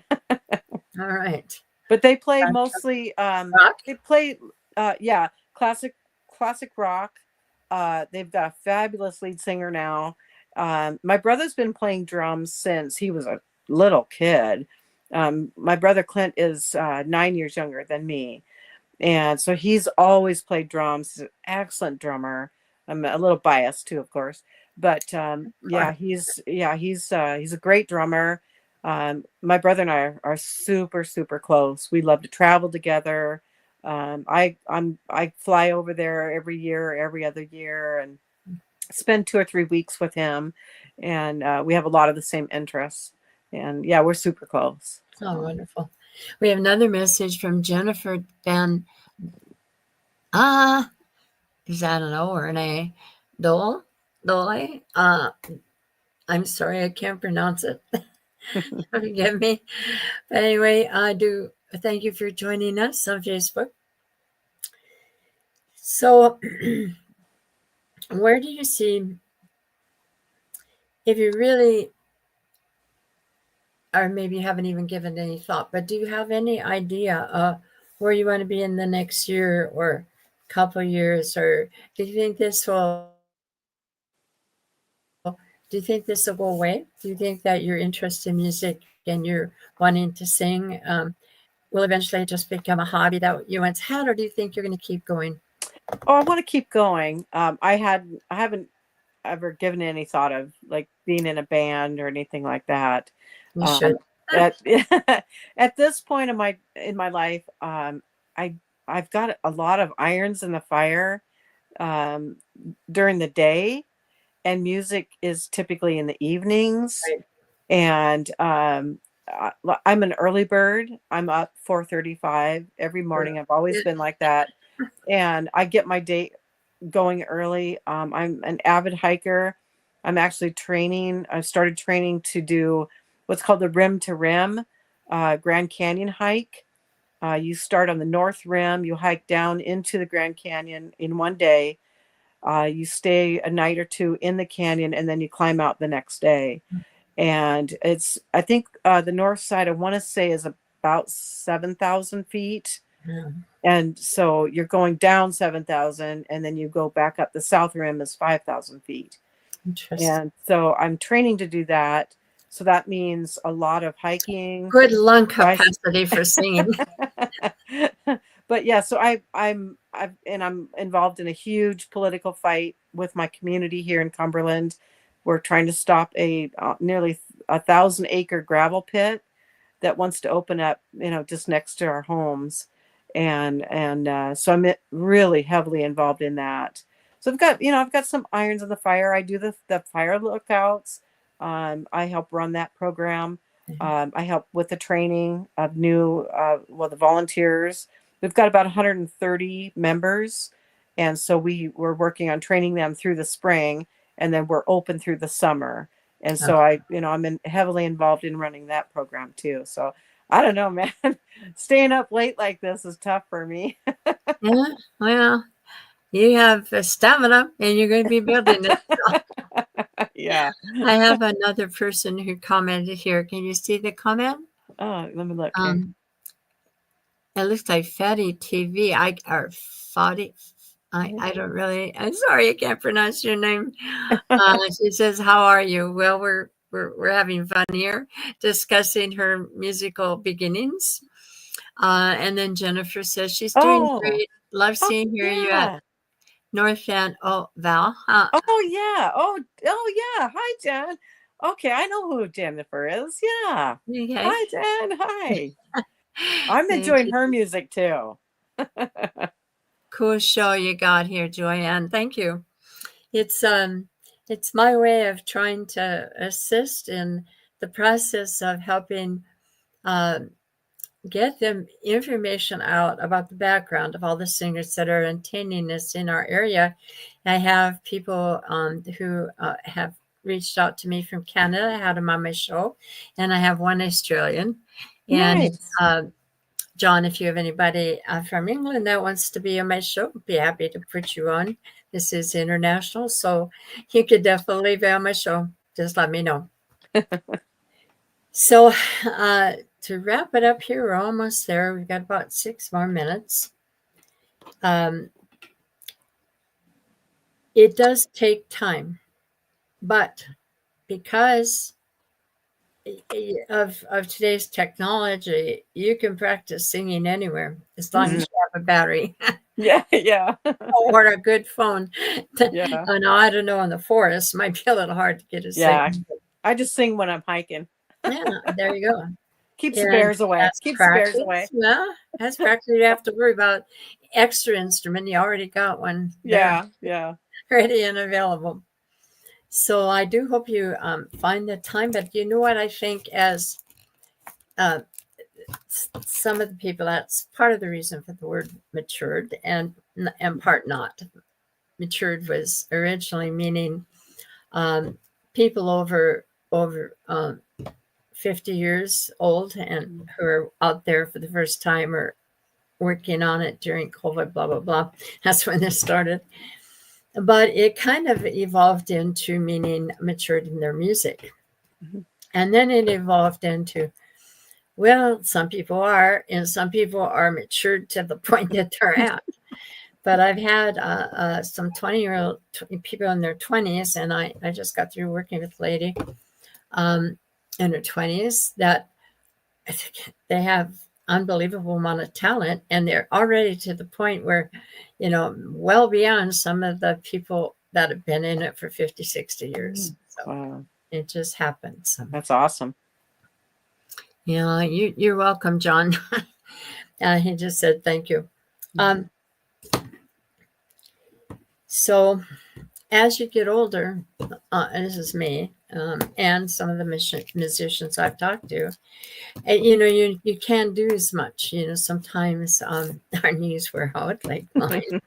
All right. But they play mostly Rock? they play classic rock. They've got a fabulous lead singer now. My brother's been playing drums since he was a little kid. My brother Clint is 9 years younger than me, and so he's always played drums. He's an excellent drummer. I'm a little biased too, of course, but he's a great drummer. My brother and I are super, super close. We love to travel together. I fly over there every year, every other year, and spend 2 or 3 weeks with him, and we have a lot of the same interests. And yeah, we're super close. Oh, So. wonderful. We have another message from Jennifer Van. Ah, is that an O or an A? Dole? Dole? I'm sorry, I can't pronounce it. Forgive me. But anyway, I do thank you for joining us on Facebook. So, where do you see, if you really, or maybe you haven't even given any thought, but do you have any idea where you want to be in the next year or couple years, or do you think this will go away? Do you think that your interest in music and your wanting to sing will eventually just become a hobby that you once had, or do you think you're going to keep going? Oh, I want to keep going. I haven't ever given any thought of like being in a band or anything like that. You should. Um, at at this point in my life, I I've got a lot of irons in the fire um, during the day, and music is typically in the evenings. Right. And I'm an early bird. I'm up 4:35 every morning. I've always been like that, and I get my day going early. I'm an avid hiker. I'm actually training. I started training to do what's called the Rim to Rim Grand Canyon hike. You start on the North Rim, you hike down into the Grand Canyon in one day. You stay a night or two in the canyon, and then you climb out the next day. And I think the north side, I want to say, is about 7,000 feet. Yeah. And so you're going down 7,000, and then you go back up. The south rim is 5,000 feet. Interesting. And so I'm training to do that. So that means a lot of hiking. Good lung capacity for singing. But yeah, so I'm involved in a huge political fight with my community here in Cumberland. We're trying to stop a nearly 1,000-acre gravel pit that wants to open up, just next to our homes. And so I'm really heavily involved in that. So I've got some irons in the fire. I do the fire lookouts. I help run that program. I help with the training of the volunteers. We've got about 130 members, and so we're working on training them through the spring, and then we're open through the summer. And so I'm heavily involved in running that program too. So I don't know, man. Staying up late like this is tough for me. Yeah, well, you have stamina, and you're going to be building it. Yeah. I have another person who commented here. Can you see the comment? Oh, let me look here. It looks like Fatty TV. Or Fatty. I don't really. I'm sorry, I can't pronounce your name. She says, "How are you?" Well, we're having fun here, discussing her musical beginnings. And then Jennifer says she's doing great. Love seeing you at North End. Oh, Val. Oh yeah. Oh yeah. Hi, Jen. Okay, I know who Jennifer is. Yeah. Okay. Hi, Jen. Hi. I'm enjoying her music too. Cool show you got here, Joanne. Thank you. It's my way of trying to assist in the process of helping get them information out about the background of all the singers that are attending this in our area. I have people who have reached out to me from Canada. I had them on my show, and I have one Australian. Nice. And John, if you have anybody from England that wants to be on my show, I'd be happy to put you on. This is international, so you could definitely be on my show. Just let me know. So to wrap it up here, we're almost there. We've got about 6 more minutes. It does take time, but because of today's technology, you can practice singing anywhere as long as you have a battery. Yeah. Or a good phone. Yeah. I don't know, in the forest might be a little hard to get a signal. I just sing when I'm hiking. Yeah, there you go. Keeps the bears away. Keeps the bears away. Well, that's practice. You have to worry about extra instrument. You already got one. Yeah. Ready and available. So I do hope you find the time. But you know what? I think as uh, some of the people, that's part of the reason for the word matured, and part not. Matured was originally meaning um, people over 50 years old and who are out there for the first time or working on it during COVID, blah, blah, blah. That's when this started. But it kind of evolved into meaning matured in their music. Mhm. And then it evolved into, well, some people are, and some people are matured to the point that they're at. But I've had some 20-year-old people in their 20s, and I just got through working with a lady in her 20s that they have unbelievable amount of talent, and they're already to the point where, well beyond some of the people that have been in it for 50, 60 years. So Wow, it just happens. that's awesome. Yeah, you're welcome, John. He just said thank you. So as you get older, and this is me, and some of the musicians I've talked to, and, you can't do as much. Sometimes our knees wear out, like mine.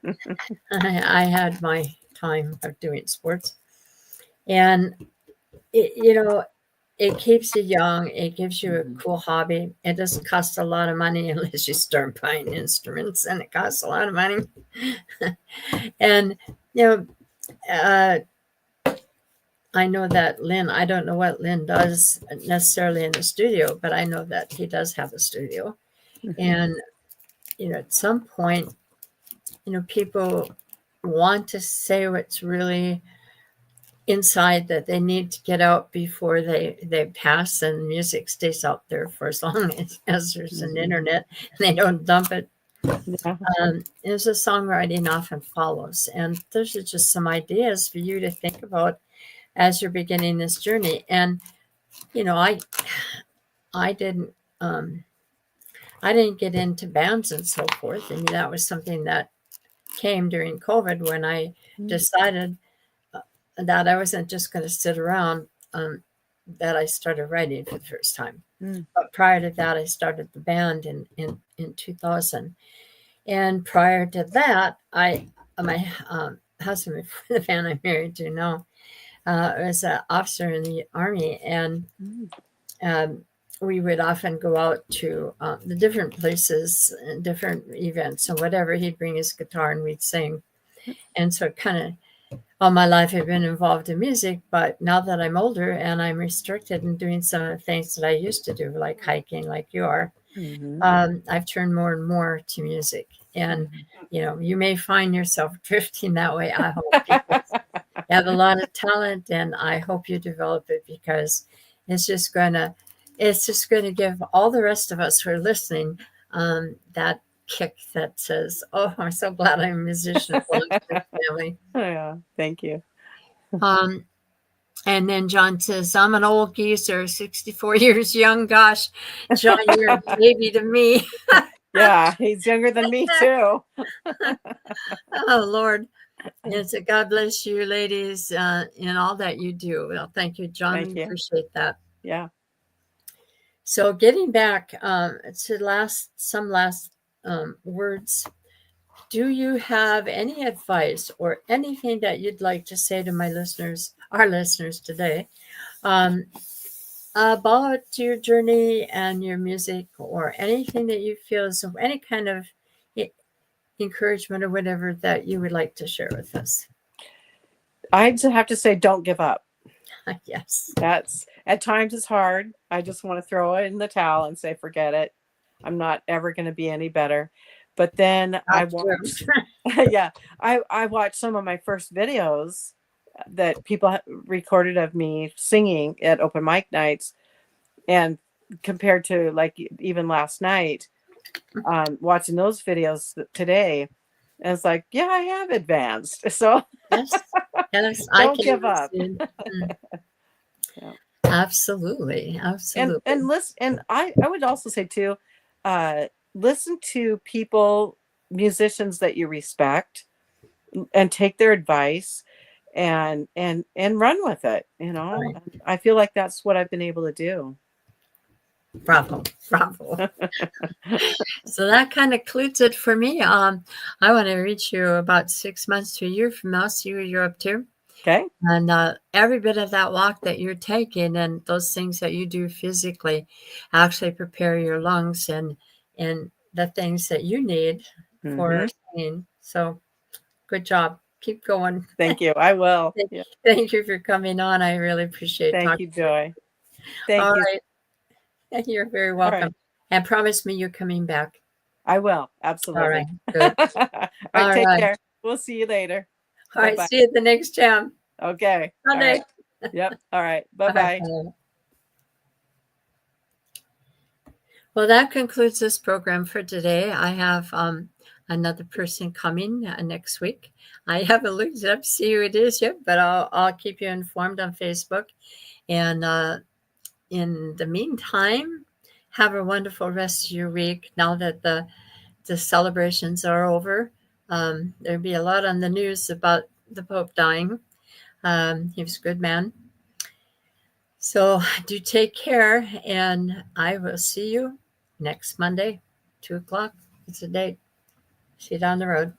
I had my time of doing sports, and it keeps you young. It gives you a cool hobby. It doesn't cost a lot of money unless you start buying instruments, and it costs a lot of money. And you know, uh, I know that Lynn. I don't know what Lynn does necessarily in the studio, but I know that he does have a studio, and at some point, people want to say what's really inside that they need to get out before they pass, and music stays out there for as long as there's an internet, and they don't dump it. Yeah. As a songwriting often follows, and those are just some ideas for you to think about as you're beginning this journey. And I didn't I didn't get into bands and so forth. I mean, that was something that came during COVID when I decided that I wasn't just going to sit around, that I started writing for the first time. But prior to that, I started the band in 2000. And prior to that, my husband, the man I'm married to now, was an officer in the Army. And we would often go out to the different places and different events and whatever. He'd bring his guitar and we'd sing. And so kind of all my life I've been involved in music, but now that I'm older and I'm restricted in doing some of the things that I used to do, like hiking, like you are, I've turned more and more to music. And, you may find yourself drifting that way. I hope, because you have a lot of talent, and I hope you develop it, because it's just going to give all the rest of us who are listening that kick that says, "Oh, I'm so glad I'm a musician belongs to the family." Yeah, thank you. And then John says, "I'm an old geezer, 64 years young." Gosh, John, you're a baby to me. Yeah, he's younger than me too. Oh, Lord. And so God bless you, ladies, in all that you do. Well, thank you, John. Thank you. Appreciate that. Yeah. So getting back to some last words, do you have any advice or anything that you'd like to say to our listeners today, about your journey and your music, or anything that you feel is of any kind of encouragement or whatever that you would like to share with us? I just have to say, don't give up. Yes. That's, at times it's hard. I just want to throw it in the towel and say, forget it. I'm not ever going to be any better. But then I watched, yeah, I watched some of my first videos that people recorded of me singing at open mic nights, and compared to like even last night, watching those videos today, and it's like, yeah, I have advanced. So yes, don't give up. Yeah. Absolutely. And listen, and I would also say too, listen to people, musicians that you respect, and take their advice. and run with it. Right. And I feel like that's what I've been able to do. Bravo. Bravo. So that kind of concludes it for me. I want to reach you about 6 months to a year from now, see where you're up to. Okay. And every bit of that walk that you're taking and those things that you do physically actually prepare your lungs and the things that you need for singing. So good job. Keep going. Thank you. I will. Thank, Yeah. thank you for coming on. I really appreciate Thank talking you, to you. Joy. Thank All you. right. You're very All welcome. right. And promise me you're coming back. I will. All Absolutely. right. Good. All right. All Take right. care. We'll see you later. All right. Bye-bye. See you at the next jam. Okay. All Sunday. right. Yep. All right. All right, Bye-bye. bye. Well, that concludes this program for today. I have another person coming next week. I haven't looked it up to see who it is yet, but I'll keep you informed on Facebook. And in the meantime, have a wonderful rest of your week. Now that the celebrations are over, there'll be a lot on the news about the Pope dying. He was a good man. So do take care, and I will see you next Monday, 2 o'clock. It's a date. See you down the road.